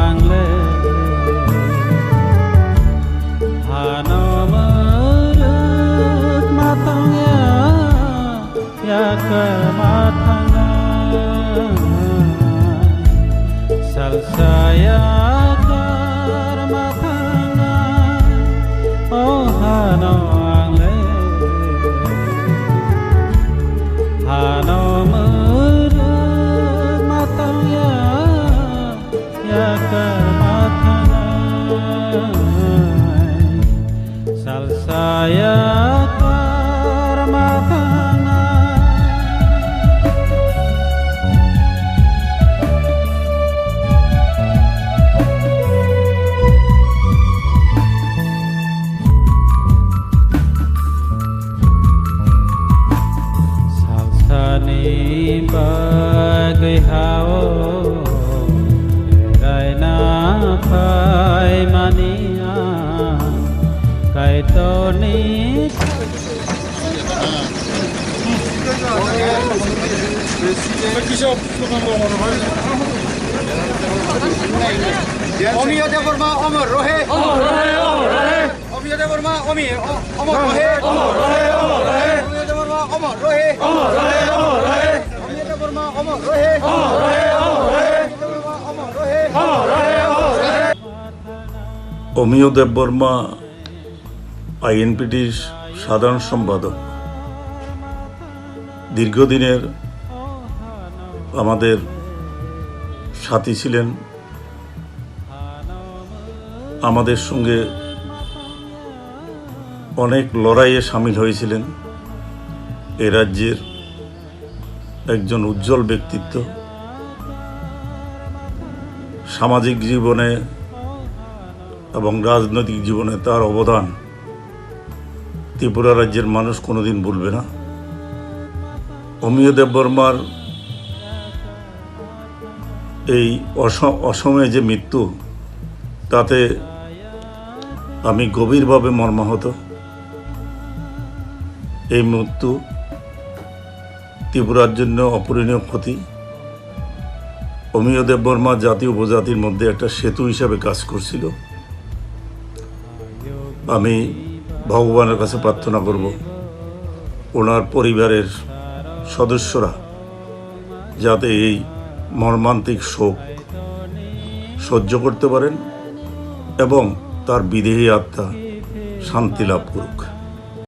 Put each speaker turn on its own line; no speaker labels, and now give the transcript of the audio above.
angle hanomurut matangya yakar matanga salsaya kar matanga oh hano angle hanomurut matangya yakar matanga salsaya kar matanga salsani bagai hao raina pai mania kai toni
অমিয় দেববর্মা অমর রহে অমর রহে অমর রহে অমিয় দেববর্মা অমর রহে অমর রহে অমর রহে অমিয় দেববর্মা অমর রহে অমর রহে অমর রহে অমিয় দেববর্মা অমর রহে অমর রহে অমর রহে অমর রহে অমর রহে অমর রহে
অমিয় দেববর্মা আইএনপিটির সাধারণ সম্পাদক, দীর্ঘদিনের আমাদের সাথী ছিলেন। আমাদের সঙ্গে অনেক লড়াইয়ে সামিল হয়েছিলেন। এ রাজ্যের একজন উজ্জ্বল ব্যক্তিত্ব। সামাজিক জীবনে এবং রাজনৈতিক জীবনে তার অবদান ত্রিপুরা রাজ্যের মানুষ কোনোদিন ভুলবে না। অমিয় দেববর্মার এই অসময়ে যে মৃত্যু, তাতে আমি গভীরভাবে মর্মাহত। এই মৃত্যু ত্রিপুরার জন্য অপূরণীয় ক্ষতি। অমিয় দেববর্মা জাতি উপজাতির মধ্যে একটা সেতু হিসাবে কাজ করছিল। আমি ভগবানের কাছে প্রার্থনা করব ওনার পরিবারের সদস্যরা যাতে এই মর্মান্তিক শোক সহ্য করতে পারেন এবং তার বিদেহী আত্মা শান্তি লাভ করুক।